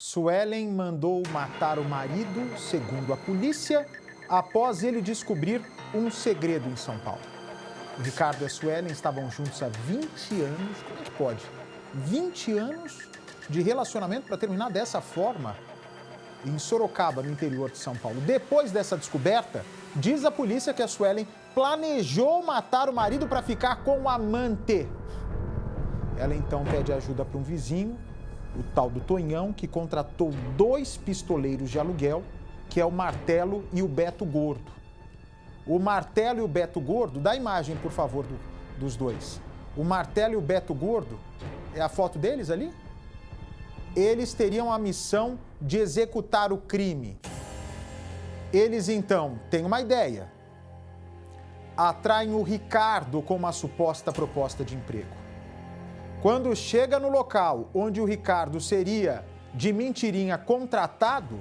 Suelen mandou matar o marido, segundo a polícia, após ele descobrir um segredo em São Paulo. O Ricardo e a Suelen estavam juntos há 20 anos. Como é que pode? 20 anos de relacionamento para terminar dessa forma? Em Sorocaba, no interior de São Paulo. Depois dessa descoberta, diz a polícia que a Suelen planejou matar o marido para ficar com o amante. Ela então pede ajuda para um vizinho, o tal do Tonhão, que contratou 2 pistoleiros de aluguel, que é o Martelo e o Beto Gordo. O Martelo e o Beto Gordo, dá a imagem, por favor, dos dois. O Martelo e o Beto Gordo, é a foto deles ali? Eles teriam a missão de executar o crime. Eles, então, têm uma ideia. Atraem o Ricardo com uma suposta proposta de emprego. Quando chega no local onde o Ricardo seria, de mentirinha, contratado,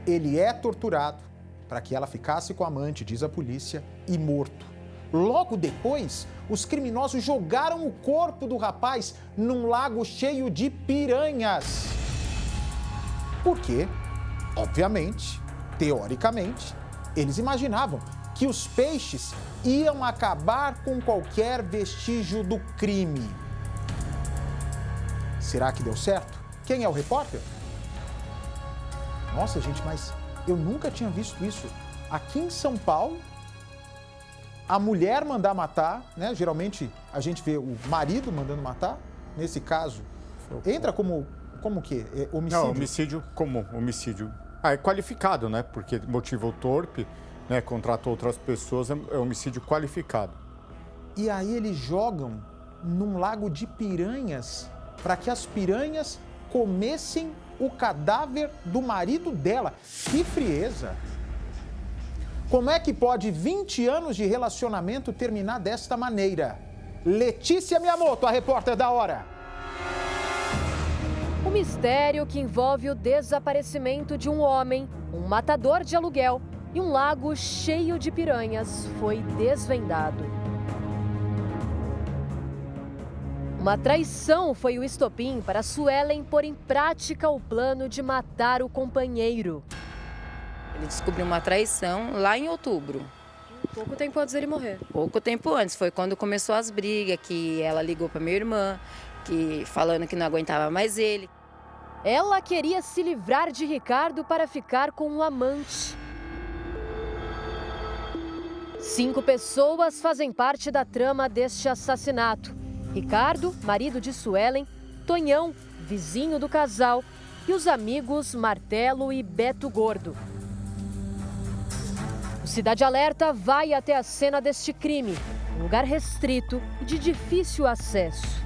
ele é torturado para que ela ficasse com a amante, diz a polícia, e morto. Logo depois, os criminosos jogaram o corpo do rapaz num lago cheio de piranhas. Porque, obviamente, teoricamente, eles imaginavam que os peixes iam acabar com qualquer vestígio do crime. Será que deu certo? Quem é o repórter? Nossa, gente, mas eu nunca tinha visto isso. Aqui em São Paulo, a mulher mandar matar, né? Geralmente a gente vê o marido mandando matar. Nesse caso, entra como que? É homicídio? Não, homicídio comum, homicídio. É qualificado, né? Porque motivo torpe, né? Contratou outras pessoas, é homicídio qualificado. E aí eles jogam num lago de piranhas para que as piranhas comessem o cadáver do marido dela. Que frieza! Como é que pode 20 anos de relacionamento terminar desta maneira? Letícia Miyamoto, a repórter da Hora. O mistério que envolve o desaparecimento de um homem, um matador de aluguel e um lago cheio de piranhas foi desvendado. Uma traição foi o estopim para Suelen pôr em prática o plano de matar o companheiro. Ele descobriu uma traição lá em outubro. Pouco tempo antes dele morrer. Pouco tempo antes, foi quando começou as brigas, que ela ligou para minha irmã, falando que não aguentava mais ele. Ela queria se livrar de Ricardo para ficar com um amante. 5 pessoas fazem parte da trama deste assassinato. Ricardo, marido de Suelen, Tonhão, vizinho do casal, e os amigos Martelo e Beto Gordo. O Cidade Alerta vai até a cena deste crime, um lugar restrito e de difícil acesso.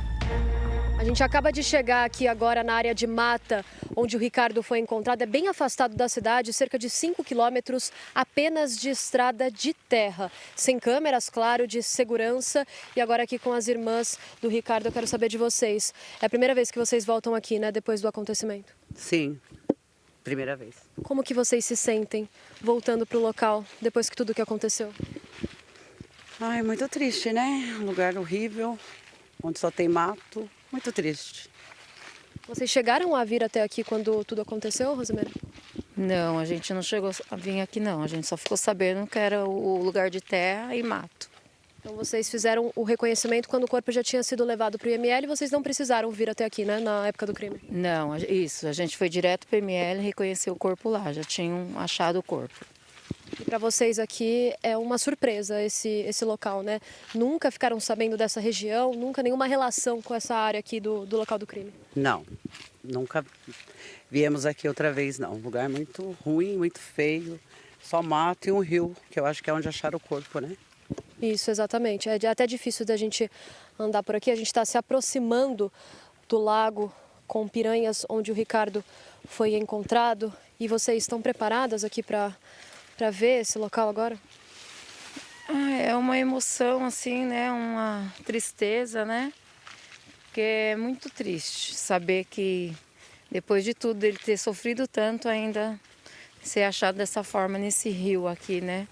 A gente acaba de chegar aqui agora na área de mata, onde o Ricardo foi encontrado. É bem afastado da cidade, cerca de 5 quilômetros apenas de estrada de terra. Sem câmeras, claro, de segurança. E agora aqui com as irmãs do Ricardo, eu quero saber de vocês. É a primeira vez que vocês voltam aqui, né, depois do acontecimento? Sim, primeira vez. Como que vocês se sentem voltando para o local, depois que tudo que aconteceu? Ai, muito triste, né? Um lugar horrível, onde só tem mato. Muito triste. Vocês chegaram a vir até aqui quando tudo aconteceu, Rosemary? Não, a gente não chegou a vir aqui não, a gente só ficou sabendo que era o lugar de terra e mato. Então vocês fizeram o reconhecimento quando o corpo já tinha sido levado para o IML e vocês não precisaram vir até aqui, né, na época do crime? Não, isso, a gente foi direto para o IML e reconheceu o corpo lá, já tinham achado o corpo. E para vocês aqui é uma surpresa esse local, né? Nunca ficaram sabendo dessa região, nunca nenhuma relação com essa área aqui do local do crime? Não, nunca viemos aqui outra vez, não. Um lugar muito ruim, muito feio, só mato e um rio, que eu acho que é onde acharam o corpo, né? Isso, exatamente. É até difícil da gente andar por aqui, a gente está se aproximando do lago com piranhas onde o Ricardo foi encontrado. E vocês estão preparadas aqui para ver esse local agora? É uma emoção, assim, né? Uma tristeza, né? Porque é muito triste saber que, depois de tudo, ele ter sofrido tanto, ainda ser achado dessa forma nesse rio aqui, né?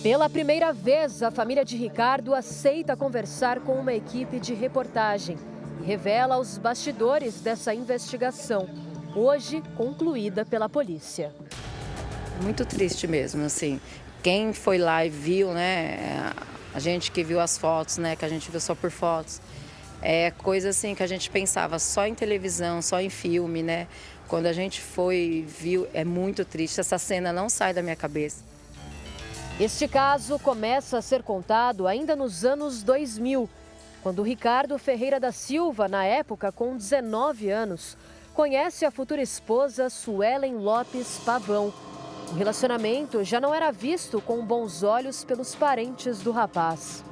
Pela primeira vez, a família de Ricardo aceita conversar com uma equipe de reportagem. e revela os bastidores dessa investigação, hoje concluída pela polícia. Muito triste mesmo, assim. Quem foi lá e viu, né, a gente que viu as fotos, né, que a gente viu só por fotos, é coisa assim que a gente pensava só em televisão, só em filme, né? Quando a gente foi, viu, é muito triste, essa cena não sai da minha cabeça. Este caso começa a ser contado ainda nos anos 2000, quando Ricardo Ferreira da Silva, na época com 19 anos, conhece a futura esposa Suelen Lopes Pavão. O relacionamento já não era visto com bons olhos pelos parentes do rapaz.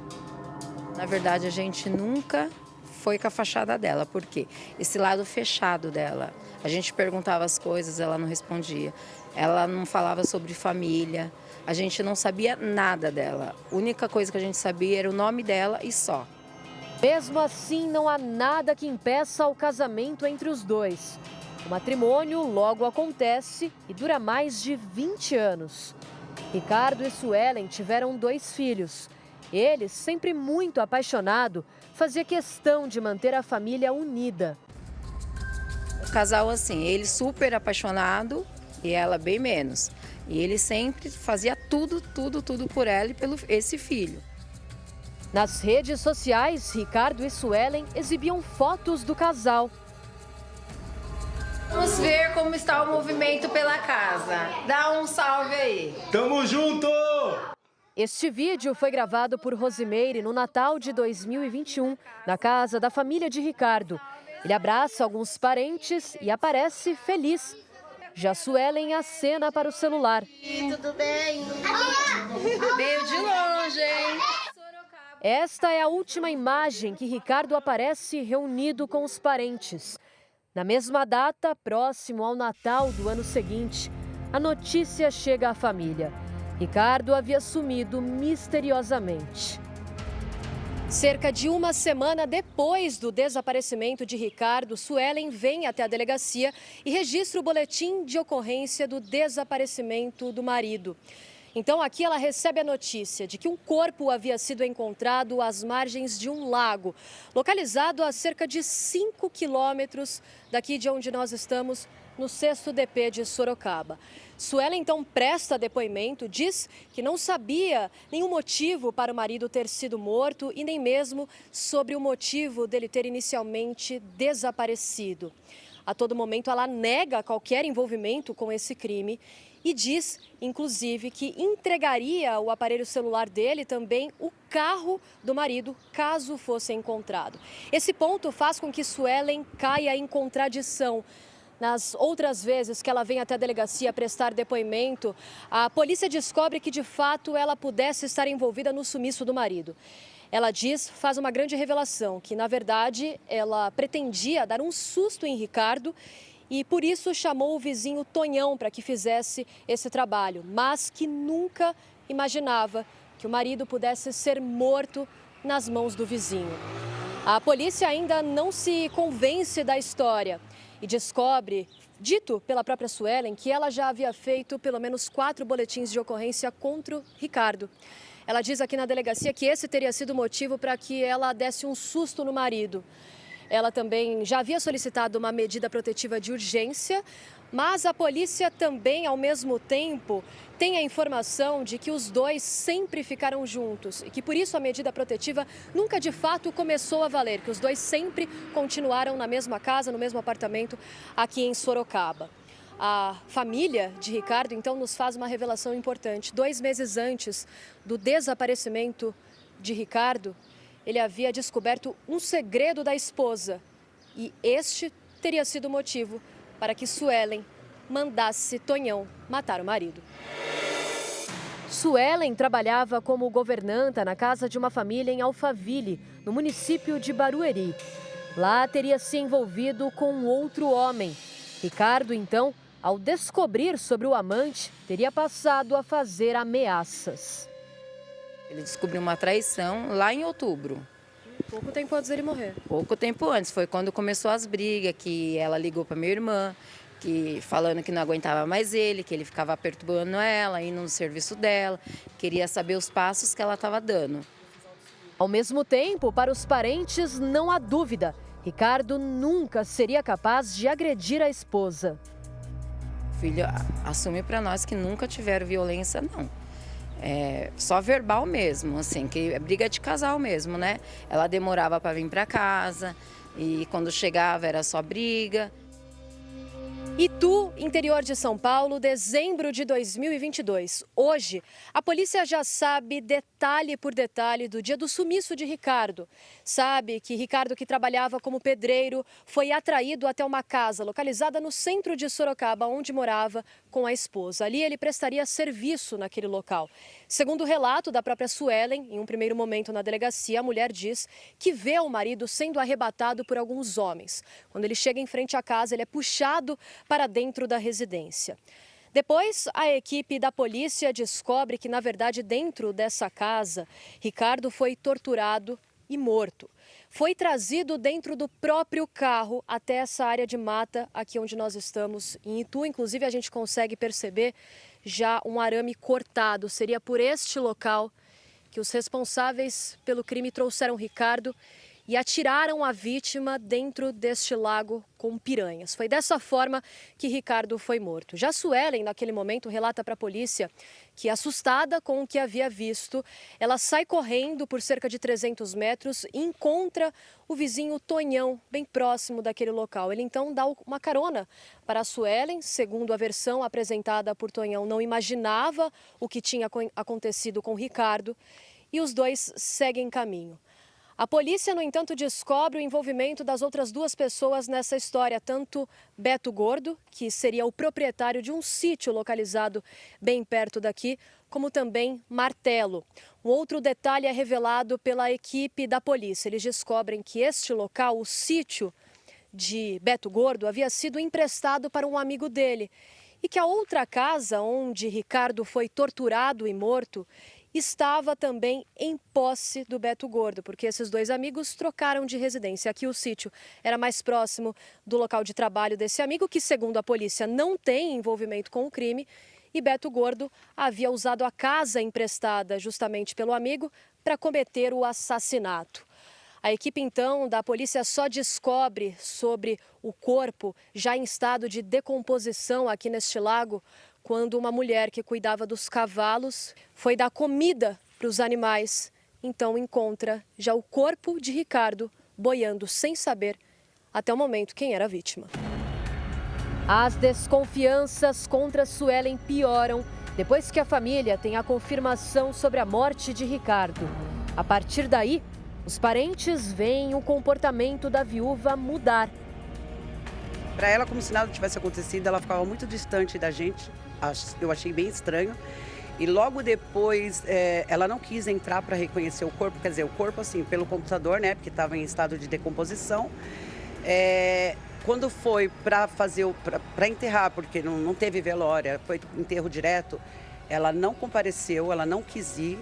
Na verdade, a gente nunca foi com a fachada dela, porque esse lado fechado dela, a gente perguntava as coisas, ela não respondia. Ela não falava sobre família, a gente não sabia nada dela. A única coisa que a gente sabia era o nome dela e só. Mesmo assim, não há nada que impeça o casamento entre os dois. O matrimônio logo acontece e dura mais de 20 anos. Ricardo e Suelen tiveram 2 filhos. Ele, sempre muito apaixonado, fazia questão de manter a família unida. O casal assim, ele super apaixonado e ela bem menos. E ele sempre fazia tudo por ela e pelo esse filho. Nas redes sociais, Ricardo e Suelen exibiam fotos do casal. Vamos ver como está o movimento pela casa. Dá um salve aí. Tamo junto! Este vídeo foi gravado por Rosimeire no Natal de 2021, na casa da família de Ricardo. Ele abraça alguns parentes e aparece feliz. Já Suelen acena para o celular. Tudo bem? Veio de longe, hein? Esta é a última imagem que Ricardo aparece reunido com os parentes. Na mesma data, próximo ao Natal do ano seguinte, a notícia chega à família. Ricardo havia sumido misteriosamente. Cerca de uma semana depois do desaparecimento de Ricardo, Suelen vem até a delegacia e registra o boletim de ocorrência do desaparecimento do marido. Então, aqui ela recebe a notícia de que um corpo havia sido encontrado às margens de um lago, localizado a cerca de 5 quilômetros daqui de onde nós estamos, no 6º DP de Sorocaba. Suelen, então, presta depoimento, diz que não sabia nenhum motivo para o marido ter sido morto e nem mesmo sobre o motivo dele ter inicialmente desaparecido. A todo momento, ela nega qualquer envolvimento com esse crime e diz, inclusive, que entregaria o aparelho celular dele e também o carro do marido, caso fosse encontrado. Esse ponto faz com que Suelen caia em contradição. Nas outras vezes que ela vem até a delegacia prestar depoimento, a polícia descobre que, de fato, ela pudesse estar envolvida no sumiço do marido. Ela faz uma grande revelação, que, na verdade, ela pretendia dar um susto em Ricardo e, por isso, chamou o vizinho Tonhão para que fizesse esse trabalho, mas que nunca imaginava que o marido pudesse ser morto nas mãos do vizinho. A polícia ainda não se convence da história e descobre, dito pela própria Suelen, que ela já havia feito pelo menos 4 boletins de ocorrência contra o Ricardo. Ela diz aqui na delegacia que esse teria sido o motivo para que ela desse um susto no marido. Ela também já havia solicitado uma medida protetiva de urgência, mas a polícia também, ao mesmo tempo, tem a informação de que os dois sempre ficaram juntos e que, por isso, a medida protetiva nunca de fato começou a valer, que os dois sempre continuaram na mesma casa, no mesmo apartamento aqui em Sorocaba. A família de Ricardo, então, nos faz uma revelação importante. 2 meses antes do desaparecimento de Ricardo, ele havia descoberto um segredo da esposa e este teria sido o motivo para que Suelen mandasse Tonhão matar o marido. Suelen trabalhava como governanta na casa de uma família em Alphaville, no município de Barueri. Lá teria se envolvido com outro homem. Ricardo, então, ao descobrir sobre o amante, teria passado a fazer ameaças. Ele descobriu uma traição lá em outubro. Pouco tempo antes dele morrer. Pouco tempo antes, foi quando começou as brigas, que ela ligou para minha irmã, que falando que não aguentava mais ele, que ele ficava perturbando ela, indo no serviço dela, queria saber os passos que ela estava dando. Ao mesmo tempo, para os parentes, não há dúvida Ricardo nunca seria capaz de agredir a esposa. O filho assume para nós que nunca tiveram violência, não. É só verbal mesmo, assim, que é briga de casal mesmo, né? Ela demorava para vir para casa e quando chegava era só briga. Itu, interior de São Paulo, dezembro de 2022. Hoje, a polícia já sabe detalhe por detalhe do dia do sumiço de Ricardo. Sabe que Ricardo, que trabalhava como pedreiro, foi atraído até uma casa localizada no centro de Sorocaba, onde morava com a esposa. Ali ele prestaria serviço naquele local. Segundo o relato da própria Suelen, em um primeiro momento na delegacia, a mulher diz que vê o marido sendo arrebatado por alguns homens. Quando ele chega em frente à casa, ele é puxado para dentro da residência. Depois, a equipe da polícia descobre que, na verdade, dentro dessa casa, Ricardo foi torturado e morto. Foi trazido dentro do próprio carro até essa área de mata, aqui onde nós estamos, em Itu. Inclusive, a gente consegue perceber já um arame cortado. Seria por este local que os responsáveis pelo crime trouxeram Ricardo e atiraram a vítima dentro deste lago com piranhas. Foi dessa forma que Ricardo foi morto. Já Suelen, naquele momento, relata para a polícia que, assustada com o que havia visto, ela sai correndo por cerca de 300 metros e encontra o vizinho Tonhão, bem próximo daquele local. Ele então dá uma carona para a Suelen. Segundo a versão apresentada por Tonhão, não imaginava o que tinha acontecido com Ricardo e os dois seguem caminho. A polícia, no entanto, descobre o envolvimento das outras duas pessoas nessa história, tanto Beto Gordo, que seria o proprietário de um sítio localizado bem perto daqui, como também Martelo. Um outro detalhe é revelado pela equipe da polícia. Eles descobrem que este local, o sítio de Beto Gordo, havia sido emprestado para um amigo dele e que a outra casa onde Ricardo foi torturado e morto estava também em posse do Beto Gordo, porque esses dois amigos trocaram de residência. Aqui o sítio era mais próximo do local de trabalho desse amigo, que, segundo a polícia, não tem envolvimento com o crime, e Beto Gordo havia usado a casa emprestada justamente pelo amigo para cometer o assassinato. A equipe, então, da polícia só descobre sobre o corpo já em estado de decomposição aqui neste lago quando uma mulher que cuidava dos cavalos foi dar comida para os animais. Então encontra já o corpo de Ricardo boiando sem saber até o momento quem era a vítima. As desconfianças contra Suelen pioram depois que a família tem a confirmação sobre a morte de Ricardo. A partir daí, os parentes veem o comportamento da viúva mudar. Para ela, como se nada tivesse acontecido, ela ficava muito distante da gente. Eu achei bem estranho. E logo depois, ela não quis entrar para reconhecer o corpo, quer dizer, o corpo assim, pelo computador, né, porque estava em estado de decomposição. Quando foi para enterrar, porque não teve velória, foi enterro direto, ela não compareceu, ela não quis ir,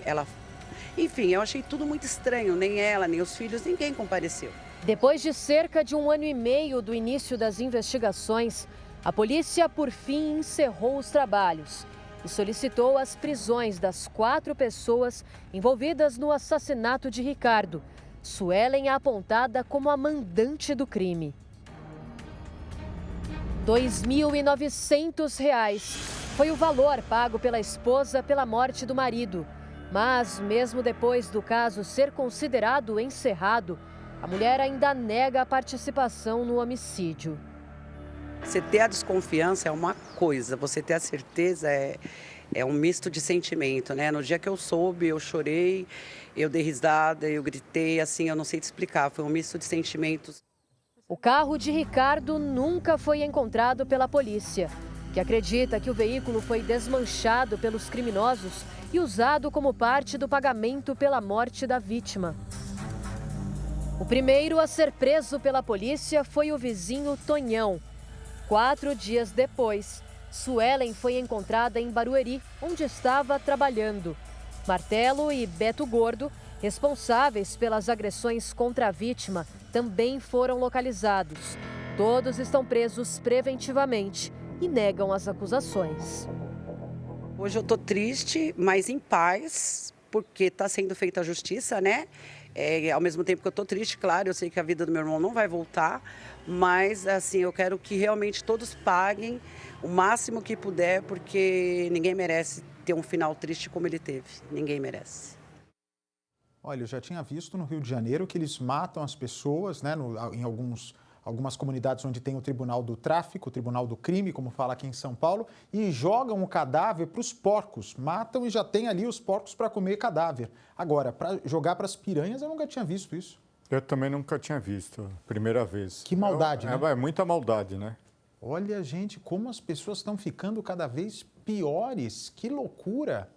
enfim, eu achei tudo muito estranho, nem ela, nem os filhos, ninguém compareceu. Depois de cerca de 1 ano e meio do início das investigações, a polícia, por fim, encerrou os trabalhos e solicitou as prisões das 4 pessoas envolvidas no assassinato de Ricardo. Suelen é apontada como a mandante do crime. R$ 2.900 foi o valor pago pela esposa pela morte do marido. Mas, mesmo depois do caso ser considerado encerrado, a mulher ainda nega a participação no homicídio. Você ter a desconfiança é uma coisa, você ter a certeza é um misto de sentimento, né? No dia que eu soube, eu chorei, eu dei risada, eu gritei, assim, eu não sei te explicar, foi um misto de sentimentos. O carro de Ricardo nunca foi encontrado pela polícia, que acredita que o veículo foi desmanchado pelos criminosos e usado como parte do pagamento pela morte da vítima. O primeiro a ser preso pela polícia foi o vizinho Tonhão. 4 dias depois, Suelen foi encontrada em Barueri, onde estava trabalhando. Martelo e Beto Gordo, responsáveis pelas agressões contra a vítima, também foram localizados. Todos estão presos preventivamente e negam as acusações. Hoje eu estou triste, mas em paz, porque está sendo feita a justiça, né? Ao mesmo tempo que eu estou triste, claro, eu sei que a vida do meu irmão não vai voltar, mas assim, eu quero que realmente todos paguem o máximo que puder, porque ninguém merece ter um final triste como ele teve. Ninguém merece. Olha, eu já tinha visto no Rio de Janeiro que eles matam as pessoas, né, em algumas comunidades onde tem o Tribunal do Tráfico, o Tribunal do Crime, como fala aqui em São Paulo, e jogam o cadáver para os porcos. Matam e já tem ali os porcos para comer cadáver. Agora, para jogar para as piranhas, eu nunca tinha visto isso. Eu também nunca tinha visto, primeira vez. Que maldade, né? É muita maldade, né? Olha, gente, como as pessoas estão ficando cada vez piores. Que loucura!